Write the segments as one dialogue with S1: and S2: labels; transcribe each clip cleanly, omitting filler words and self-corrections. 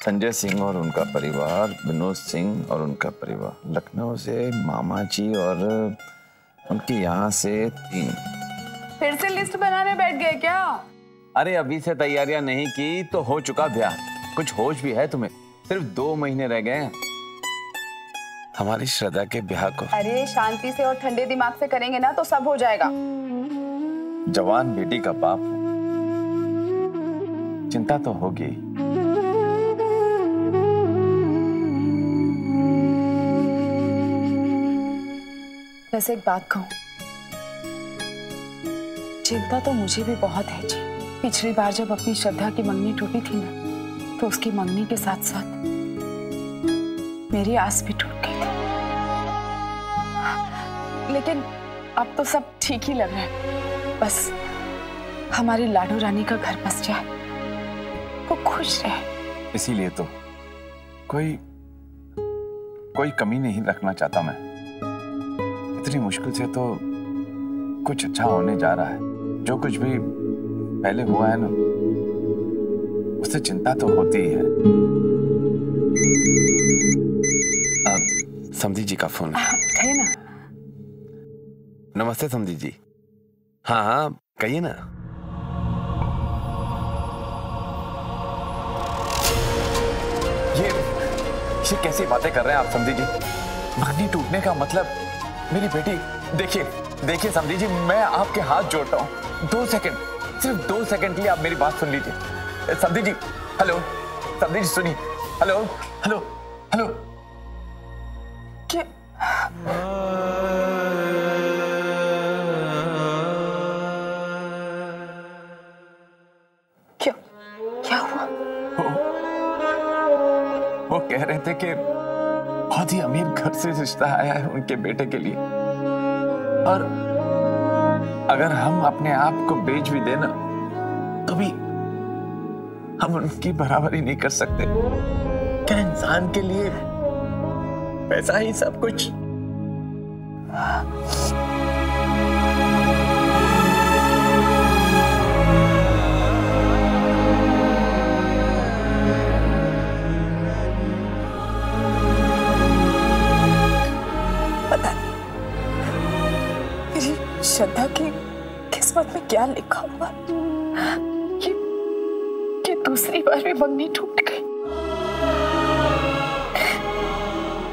S1: संजय सिंह और उनका परिवार, विनोद सिंह और उनका परिवार, लखनऊ से मामा जी और उनके यहाँ से 3।
S2: फिर से लिस्ट बनाने बैठ गए क्या?
S1: अरे अभी से तैयारियां नहीं की तो हो चुका ब्याह। कुछ होश भी है तुम्हें? सिर्फ 2 महीने रह गए हैं हमारी श्रद्धा के ब्याह को।
S2: अरे शांति से और ठंडे दिमाग से करेंगे ना तो सब हो जाएगा।
S1: जवान बेटी का बाप हूं, चिंता तो होगी।
S2: वैसे एक बात कहूं, चिंता तो मुझे भी बहुत है जी। पिछली बार जब अपनी श्रद्धा की मंगनी टूटी थी ना, तो उसकी मंगनी के साथ साथ मेरी आस भी टूट गई थी। लेकिन अब तो सब ठीक ही लग रहा है। बस हमारी लाडो रानी का घर बस जाए, वो खुश रहे।
S1: इसीलिए तो कोई कमी नहीं रखना चाहता मैं। इतनी मुश्किल से तो कुछ अच्छा होने जा रहा है। जो कुछ भी पहले हुआ है ना, उससे चिंता तो होती ही है। अब समधी जी का फोन
S2: है ना?
S1: नमस्ते समधी जी। हाँ हाँ कहिए ना। ये कैसी बातें कर रहे हैं आप समधी जी? मंगनी टूटने का मतलब मेरी बेटी। देखिए समधी जी, मैं आपके हाथ जोड़ता हूँ। 2 सेकंड, सिर्फ 2 सेकंड के लिए आप मेरी बात सुन लीजिए। समधी जी, हेलो समधी जी सुनिए। Hello hello hello.
S2: क्या क्या क्या हुआ?
S1: वो कह रहे थे कि बहुत ही अमीर घर से रिश्ता आया है उनके बेटे के लिए, और अगर हम अपने आप को बेच भी देना तो भी हम उनकी बराबरी नहीं कर सकते। क्या इंसान के लिए पैसा ही सब कुछ?
S2: पता नहीं मेरी श्रद्धा की किस्मत में क्या लिखा हुआ। ये दूसरी बार भी मंगनी टूट गई।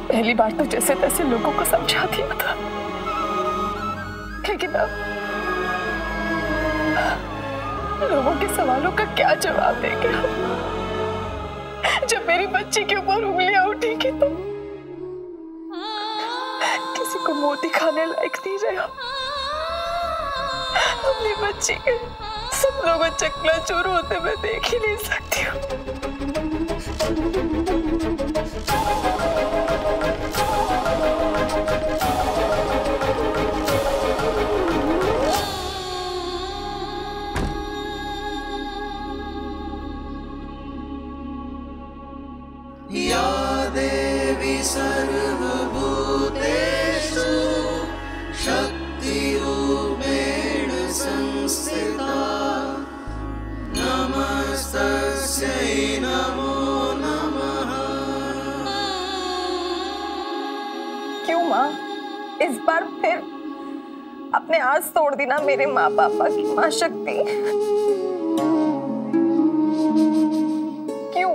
S2: पहली बार तो जैसे तैसे लोगों को समझा दिया था, लेकिन अब लोगों के सवालों का क्या जवाब देंगे हम? जब मेरी बच्ची के ऊपर उंगलियां उठेगी तो किसी को मुंह दिखाने लायक नहीं रहे हम। अपनी बच्ची के सब लोगों चकनाचूर होते मैं देख ही नहीं सकती हूँ।
S3: या देवी सर्वभूतेषु शक्तिरूपेण संस्थिता नमस्तस्यै नमो नमः।
S2: क्यों माँ, इस बार फिर अपने आस तोड़ दी ना मेरे माँ पापा की माँ शक्ति? क्यों?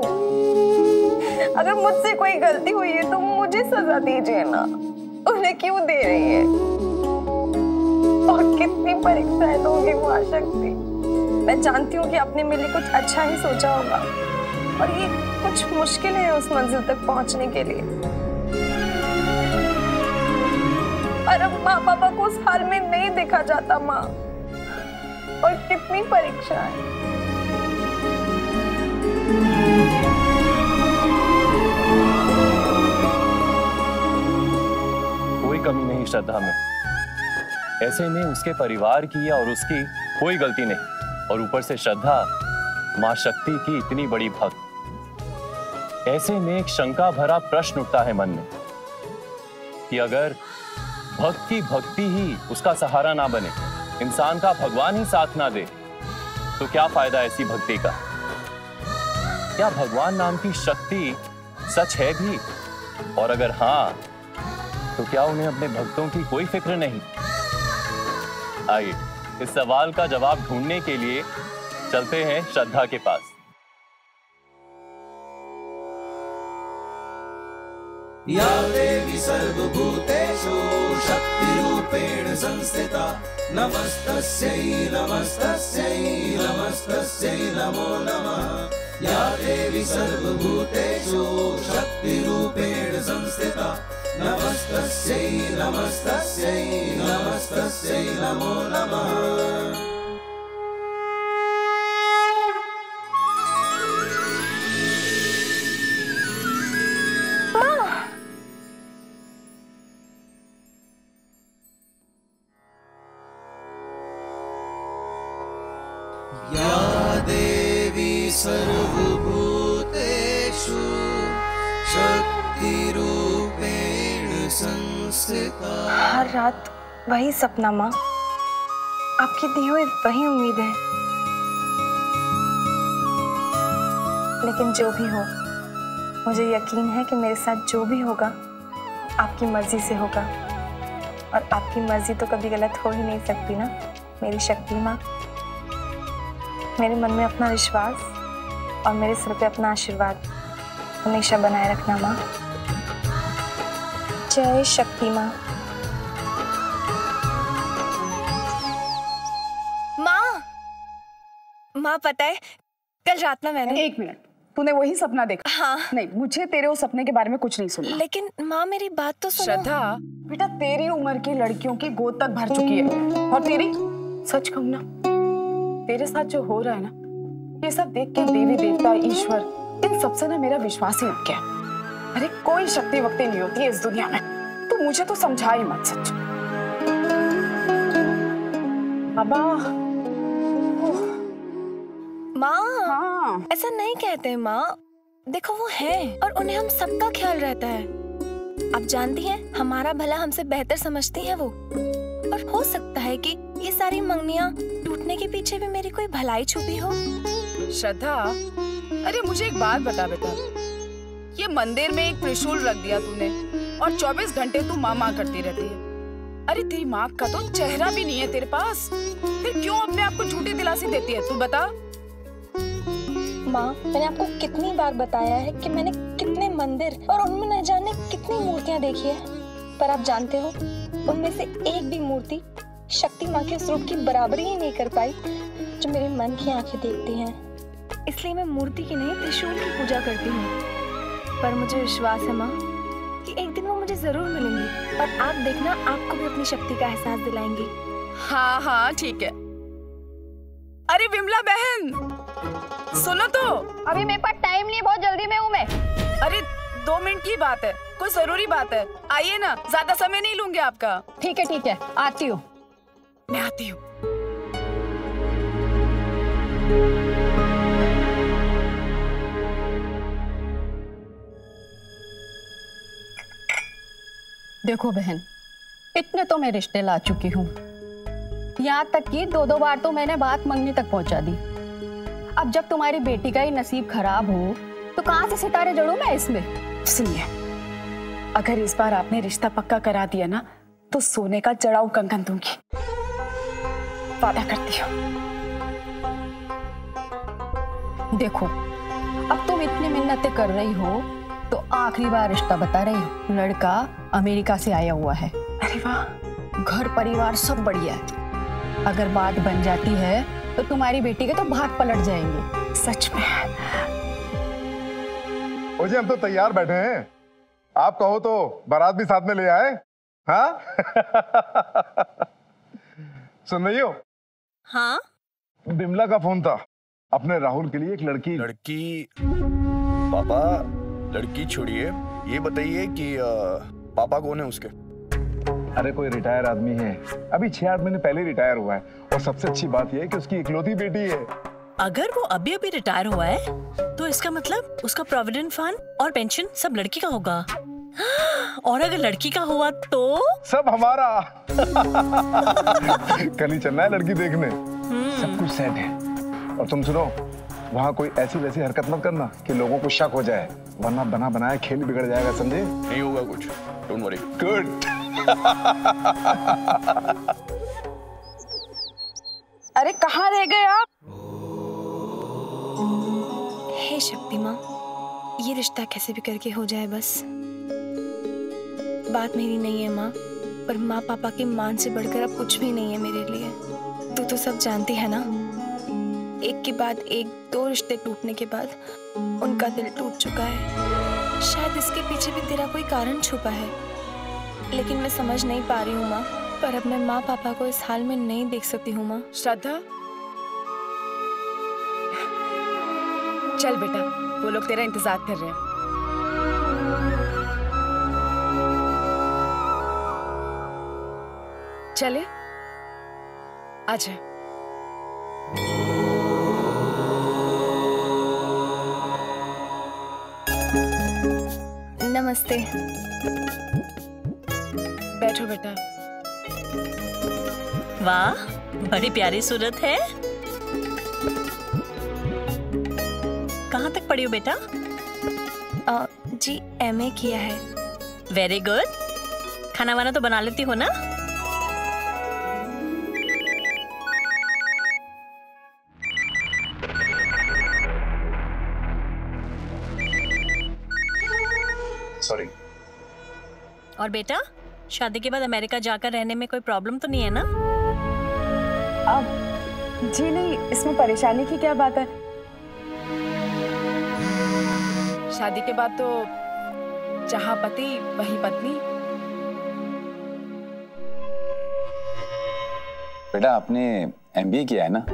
S2: अगर मुझसे कोई गलती हुई है तो मुझे सजा दीजिए ना, उन्हें क्यों दे रही है? और कितनी परीक्षाएं दोगी माँ शक्ति? मैं जानती हूँ कि आपने मेरे लिए कुछ अच्छा ही सोचा होगा, और ये कुछ मुश्किल है उस मंजिल तक पहुँचने के लिए। पर अब माँ पापा को उस हाल में नहीं देखा जाता माँ, और कितनी परीक्षा है।
S4: कोई कमी नहीं श्रद्धा में। ऐसे में उसके परिवार की या और उसकी कोई गलती नहीं, और ऊपर से श्रद्धा माँ शक्ति की इतनी बड़ी भक्त। ऐसे में एक शंका भरा प्रश्न उठता है मन में कि अगर भक्त की भक्ति ही उसका सहारा ना बने, इंसान का भगवान ही साथ ना दे, तो क्या फायदा ऐसी भक्ति का? क्या भगवान नाम की शक्ति सच है भी? और अगर हाँ, तो क्या उन्हें अपने भक्तों की कोई फिक्र नहीं? आइए, इस सवाल का जवाब ढूंढने के लिए चलते हैं श्रद्धा के पास।
S3: या देवी सर्वभूतेषु शक्तिरूपेण संस्थिता नमस्तस्यै नमस्तस्यै नमस्तस्यै नमो नमः। या देवी सर्वभूतेषु शक्तिरूपेण संस्थिता नमस्तस्यै नमस्तस्यै नमस्तस्यै नमो नमः। या देवी सर्वभूतेषु शक्तिरूपेण संस्थिता।
S2: हर रात वही सपना माँ, आपकी दी हुई वही उम्मीद है। लेकिन जो भी हो, मुझे यकीन है कि मेरे साथ जो भी होगा आपकी मर्जी से होगा, और आपकी मर्जी तो कभी गलत हो ही नहीं सकती ना मेरी शक्ति माँ। मेरे मन में अपना विश्वास और मेरे सिर पे अपना आशीर्वाद हमेशा बनाए रखना माँ। जय शक्ति माँ। माँ पता है कल रात में मैंने।
S5: एक मिनट, तूने वही सपना देखा?
S2: हाँ।
S5: नहीं, मुझे तेरे उस सपने के बारे में कुछ नहीं सुनना।
S2: लेकिन माँ मेरी बात तो सुनो।
S5: श्रद्धा, बेटा तेरी उम्र की लड़कियों की गोद तक भर चुकी है, और तेरी, सच कहूँ ना, तेरे साथ जो हो रहा है ना, ये सब देख के देवी देवता ईश्वर इन सबसे ना मेरा विश्वास ही उठ गया। अरे कोई शक्ति वक्ति नहीं होती है इस दुनिया में, तो मुझे तो समझा ही मत सच। बाबा
S2: माँ,
S5: हाँ।
S2: ऐसा नहीं कहते माँ, देखो वो है और उन्हें हम सबका ख्याल रहता है। आप जानती हैं हमारा भला हमसे बेहतर समझती हैं वो, और हो सकता है कि ये सारी मंगनियाँ टूटने के पीछे भी मेरी कोई भलाई छुपी हो।
S5: श्रद्धा, अरे मुझे एक बात बता बेटा, ये मंदिर में एक त्रिशूल रख दिया तूने और 24 घंटे तू माँ माँ करती रहती है। अरे तेरी माँ का तो चेहरा भी नहीं है तेरे पास, फिर क्यों अपने आप को झूठी दिलासी देती है, तू बता।
S2: माँ, मैंने आपको कितनी बार बताया है कि मैंने कितने मंदिर और उनमें न जाने कितनी मूर्तियाँ देखी है, पर आप जानते हो उनमें से एक भी मूर्ति शक्ति माँ के उस रूप की बराबरी ही नहीं कर पाई जो मेरे मन की आंखें देखती हैं। इसलिए मैं मूर्ति की नहीं, त्रिशूल की पूजा करती हूँ। पर मुझे विश्वास है माँ कि एक दिन वो मुझे जरूर मिलेंगी, और आप देखना आपको भी अपनी शक्ति का एहसास दिलाएंगी।
S5: हाँ हाँ ठीक है। अरे विमला बहन, सुनो तो।
S2: अभी मेरे पास टाइम नहीं, बहुत जल्दी में हूँ मैं।
S5: अरे 2 मिनट की बात है, कोई जरूरी बात है, आइए ना, ज्यादा समय नहीं लूंगी आपका।
S6: ठीक है, आती हूँ।
S5: मैं आती हूँ।
S6: देखो बहन, इतने तो मैं रिश्ते ला चुकी हूँ, यहाँ तक कि 2 बार तो मैंने बात मंगनी तक पहुँचा दी। अब जब तुम्हारी बेटी का ही नसीब खराब हो तो कहाँ से सितारे जड़ूं मैं इसमें।
S5: सुनिए, अगर इस बार आपने रिश्ता पक्का करा दिया ना, तो सोने का चढ़ाऊ कंगन दूंगी, वादा करती हूँ।
S6: देखो, अब तुम इतनी मिन्नतें कर रही हो तो आखिरी बार रिश्ता बता रही हो। लड़का अमेरिका से आया हुआ है।
S5: अरे वाह,
S6: घर परिवार सब बढ़िया है। अगर बात बन जाती है तो तुम्हारी बेटी के तो भाग पलट जाएंगे।
S5: सच में।
S7: ओजी, हम तो तैयार बैठे हैं, आप कहो तो बारात भी साथ में ले आए। हाँ सुन रही हो?
S2: हाँ,
S7: बिमला का फोन था, अपने राहुल के लिए एक लड़की।
S8: पापा, लड़की छोड़िए, ये बताइए कि पापा कौन है उसके?
S7: अरे कोई रिटायर आदमी है, अभी 6-8 महीने पहले रिटायर हुआ है, और सबसे अच्छी बात यह है कि उसकी इकलौती बेटी है।
S9: अगर वो अभी रिटायर हुआ है तो इसका मतलब उसका प्रोविडेंट फंड और पेंशन सब लड़की का होगा, और अगर लड़की का हुआ तो
S7: सब हमारा। कल ही चलना है लड़की देखने, सब कुछ सेट है। और तुम सुनो, वहाँ कोई ऐसी वैसी हरकत मत करना कि लोगों को शक हो जाए, वरना बना बनाया खेल बिगड़ जाएगा, समझे?
S8: नहीं होगा कुछ, डोंट वरी।
S7: गुड।
S5: अरे कहाँ रह गए आप?
S2: हे शक्ति माँ, ये रिश्ता कैसे भी करके हो जाए बस। बात मेरी नहीं है माँ, पर माँ पापा के मान से बढ़कर अब कुछ भी नहीं है मेरे लिए। तू तो सब जानती है ना, एक के बाद एक 2 रिश्ते टूटने के बाद उनका दिल टूट चुका है। शायद इसके पीछे भी तेरा कोई कारण छुपा है, लेकिन मैं समझ नहीं पा रही हूँ माँ। पर अब मैं माँ पापा को इस हाल में नहीं देख सकती हूँ माँ।
S5: श्रद्धा, चल बेटा, वो लोग तेरा इंतजार कर रहे हैं। चले, आजा।
S2: नमस्ते।
S5: बैठो बेटा।
S9: वाह, बड़ी प्यारी सूरत है। कहाँ तक पढ़ी हो बेटा?
S2: जी MA किया है।
S9: Very good. खाना वाना तो बना लेती हो ना?
S8: सॉरी।
S9: और बेटा, शादी के बाद अमेरिका जाकर रहने में कोई प्रॉब्लम तो नहीं है ना?
S5: अब जी नहीं, इसमें परेशानी की क्या बात है? शादी के बाद तो जहाँ पति वही पत्नी।
S1: बेटा, आपने MBA किया है ना?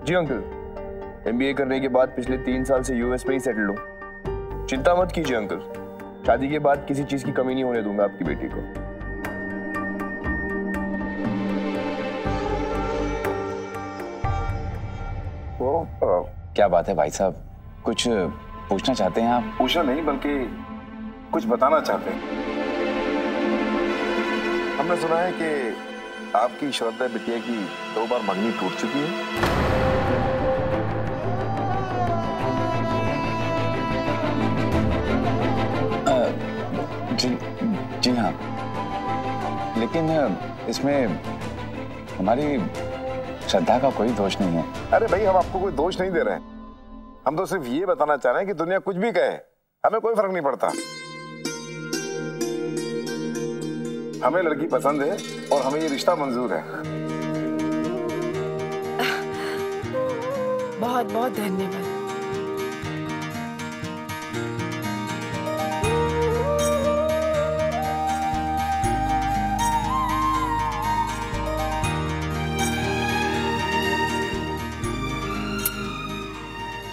S8: जी अंकल, MBA करने के बाद पिछले 3 साल से US में ही सेटल हूँ। चिंता मत कीजिए अंकल, शादी के बाद किसी चीज की कमी नहीं होने दूंगा आपकी बेटी को।
S1: क्या बात है भाई साहब, कुछ पूछना चाहते हैं आप?
S7: पूछना नहीं, बल्कि कुछ बताना चाहते हैं। हमने सुना है कि आपकी श्रद्धा बिटिया की 2 बार मंगनी टूट चुकी है।
S1: जी हाँ, लेकिन इसमें हमारी श्रद्धा का कोई दोष नहीं है।
S7: अरे भाई, हम आपको कोई दोष नहीं दे रहे हैं, हम तो सिर्फ ये बताना चाह रहे हैं कि दुनिया कुछ भी कहे, हमें कोई फर्क नहीं पड़ता। हमें लड़की पसंद है और हमें ये रिश्ता मंजूर है।
S5: बहुत बहुत धन्यवाद।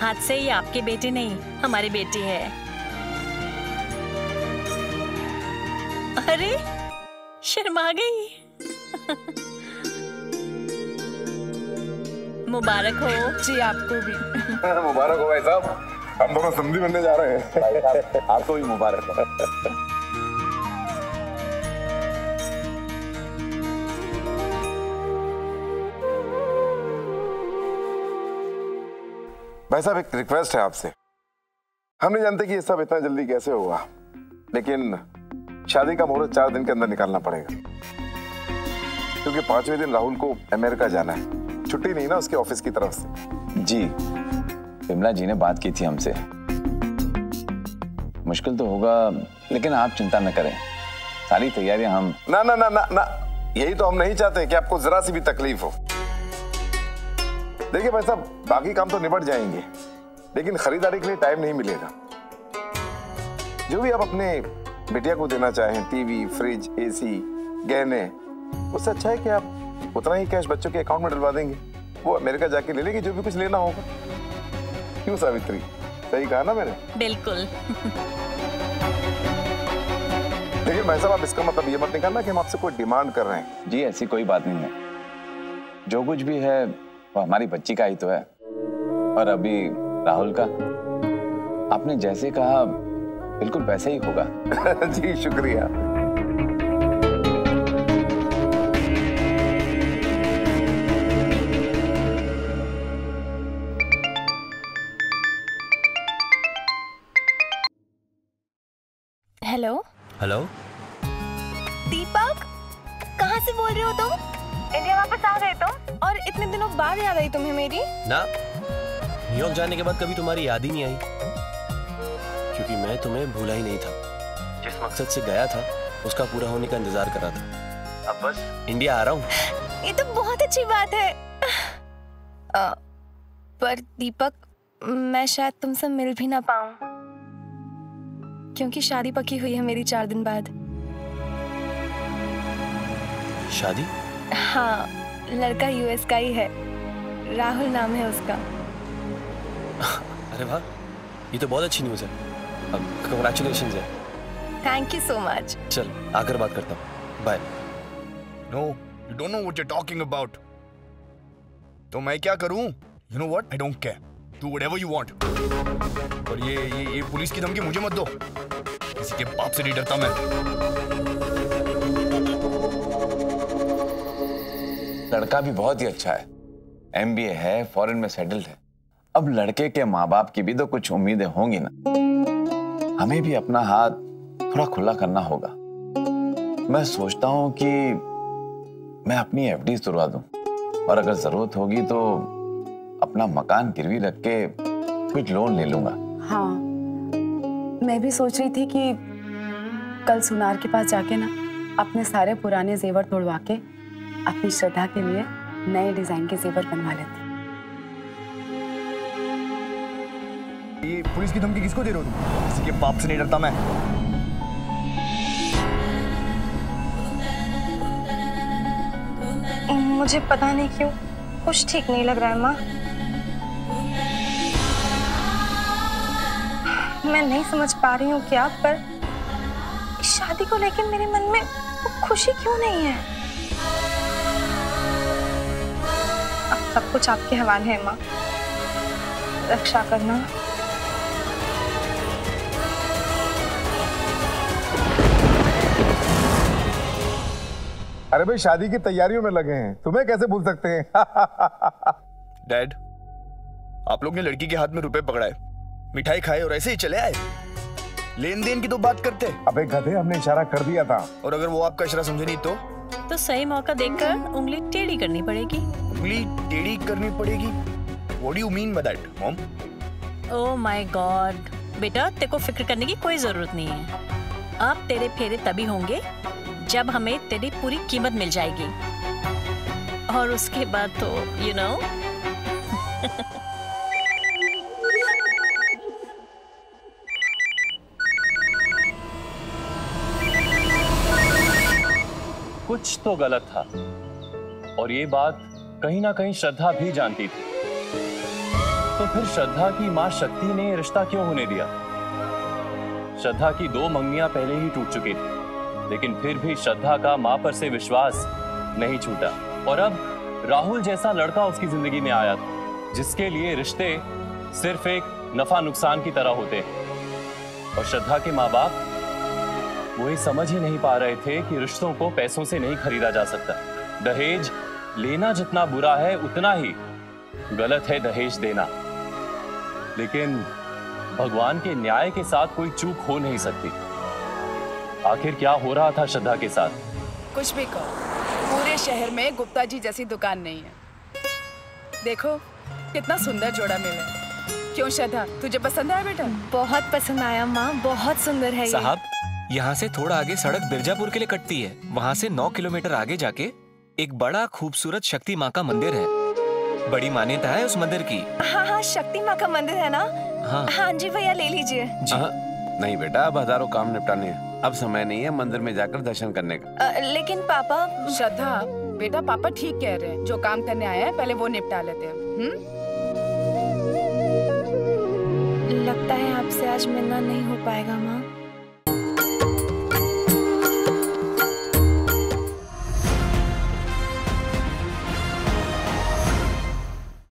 S9: हाथ से ही आपके बेटे नहीं, हमारी बेटी है। अरे शर्मा गई। मुबारक हो।
S5: जी आपको भी।
S7: मुबारक हो भाई साहब, हम दोनों समधी बनने जा रहे हैं।
S1: आपको भी मुबारक हो।
S7: भाई साहब, एक रिक्वेस्ट है आपसे। हम नहीं जानते कि ये सब इतना जल्दी कैसे होगा, लेकिन शादी का मुहूर्त 4 दिन के अंदर निकालना पड़ेगा, क्योंकि 5वें दिन राहुल को अमेरिका जाना है। छुट्टी नहीं ना उसके ऑफिस की तरफ से।
S1: जी, विमला जी ने बात की थी हमसे। मुश्किल तो होगा, लेकिन आप चिंता न करें, सारी तैयारियां हम।
S7: ना ना ना ना ना, यही तो हम नहीं चाहते कि आपको जरा सी भी तकलीफ हो। देखिए भाई साहब, बाकी काम तो निपट जाएंगे, लेकिन खरीदारी के लिए टाइम नहीं मिलेगा। जो भी आप अपने बिटिया को देना चाहें, टीवी, फ्रिज, AC, गहने, उससे अच्छा है कि आप उतना ही कैश बच्चों के अकाउंट में डलवा देंगे, वो अमेरिका जाके ले लेगी जो भी कुछ लेना होगा। क्यों सावित्री, सही कहा ना मैंने?
S9: बिल्कुल।
S7: लेकिन भाई साहब, आप इसका मतलब ये मत निकालना कि हम आपसे कोई डिमांड कर रहे हैं।
S1: जी ऐसी कोई बात नहीं है, जो कुछ भी है वो हमारी बच्ची का ही तो है। और अभी राहुल का, आपने जैसे कहा बिल्कुल वैसे ही होगा।
S7: जी शुक्रिया।
S10: हेलो
S2: दीपक, कहाँ से बोल रहे हो तुम? इंडिया वापस आ गए तुम? और इतने दिनों बाद याद आई तुम्हें मेरी?
S10: ना, न्यूयॉर्क जाने के बाद कभी तुम्हारी याद ही नहीं आई, क्योंकि मैं तुम्हें भूला ही नहीं था। जिस मकसद से गया था उसका पूरा होने का इंतजार कर रहा था। अब बस इंडिया आ रहा हूँ।
S2: ये तो बहुत अच्छी बात है। पर दीपक, मैं शायद तुमसे मिल भी ना पाऊं, क्योंकि शादी पक्की हुई है मेरी 4 दिन बाद।
S10: शादी?
S2: हाँ, लड़का यूएस का ही है, राहुल नाम है उसका।
S10: अरे वाह, ये तो बहुत अच्छी न्यूज़ है। अब कंग्रेचुलेशंस है।
S2: Thank you so much.
S10: चल आकर बात करता हूँ, bye.
S8: No, you don't know what you're talking about. तो मैं क्या करूं? You know what? I don't care. Do whatever you want. और ये पुलिस की धमकी मुझे मत दो। किसी के बाप से नहीं डरता मैं।
S1: लड़का भी बहुत ही अच्छा है, MBA है, फॉरेन में सेटल्ड है। अब लड़के के माँ बाप की भी तो कुछ उम्मीदें होंगी ना। हमें भी अपना हाथ थोड़ा खुला करना होगा। मैं सोचता हूँ कि मैं अपनी FD तुड़वा दूं, और अगर जरूरत होगी तो अपना मकान गिरवी रख के कुछ लोन ले लूंगा।
S5: हाँ, मैं भी सोच रही थी कि कल सुनार के पास जाके ना अपने सारे पुराने जेवर तोड़वा के अपनी श्रद्धा के लिए नए डिजाइन के जेवर बनवा लेती।
S8: ये पुलिस की धमकी किसको दे रहे हो तुम? किसी के बाप से नहीं डरता मैं।
S2: मुझे पता नहीं क्यों कुछ ठीक नहीं लग रहा है माँ। मैं नहीं समझ पा रही हूँ क्या, पर इस शादी को लेकर मेरे मन में वो खुशी क्यों नहीं है। अब सब कुछ आपके हवाले है माँ, रक्षा करना।
S7: अरे भाई, शादी की तैयारियों में लगे हैं, तुम्हें कैसे भूल सकते हैं?
S8: डैड, आप लोग ने लड़की के हाथ में रुपए पकड़ाए, मिठाई खाए और ऐसे ही चले आए। लेन देन की तो बात करते।
S7: अबे गधे, हमने इशारा कर दिया था।
S8: और अगर वो आपका इशारा समझे नहीं
S9: तो सही मौका देखकर उंगली टेढ़ी करनी पड़ेगी।
S8: उंगली टेढ़ी करनी पड़ेगी? What do you mean by that, Mom?
S9: Oh my God, बेटा तेरे को फिक्र करने की कोई जरूरत नहीं है। अब तेरे फेरे तभी होंगे जब हमें तेरी पूरी कीमत मिल जाएगी, और उसके बाद तो यू नो
S4: कुछ तो गलत था, और ये बात कहीं ना कहीं श्रद्धा भी जानती थी। तो फिर श्रद्धा की मां शक्ति ने रिश्ता क्यों होने दिया? श्रद्धा की 2 मंगनियां पहले ही टूट चुकी थी, लेकिन फिर भी श्रद्धा का मां पर से विश्वास नहीं छूटा। और अब राहुल जैसा लड़का उसकी जिंदगी में आया था, जिसके लिए रिश्ते सिर्फ एक नफा नुकसान की तरह होते हैं। और श्रद्धा के माँ बाप वो ये समझ ही नहीं पा रहे थे कि रिश्तों को पैसों से नहीं खरीदा जा सकता। दहेज लेना जितना बुरा है, उतना ही गलत है दहेज देना। लेकिन भगवान के न्याय के साथ कोई चूक हो नहीं सकती। आखिर क्या हो रहा था श्रद्धा के साथ?
S5: कुछ भी कहो, पूरे शहर में गुप्ता जी जैसी दुकान नहीं है। देखो कितना सुंदर जोड़ा मिला है। क्यों श्रद्धा, तुझे पसंद आया बेटा?
S2: बहुत पसंद आया माँ, बहुत सुंदर है ये।
S11: साहब, यहाँ से थोड़ा आगे सड़क बिरजापुर के लिए कटती है। वहाँ से 9 किलोमीटर आगे जाके एक बड़ा खूबसूरत शक्ति माँ का मंदिर है। बड़ी मान्यता है उस मंदिर की।
S2: हाँ हाँ, शक्ति माँ का मंदिर है ना?
S11: हाँ
S2: हाँ जी भैया, ले लीजिए।
S12: नहीं बेटा, अब हजारों काम निपटाने हैं, अब समय नहीं है मंदिर में जाकर दर्शन करने का।
S2: लेकिन पापा।
S5: श्रद्धा बेटा, पापा ठीक कह रहे हैं, जो काम करने आया है पहले वो निपटा लेते हैं।
S2: लगता है आपसे आज मिलना नहीं हो पाएगा माँ।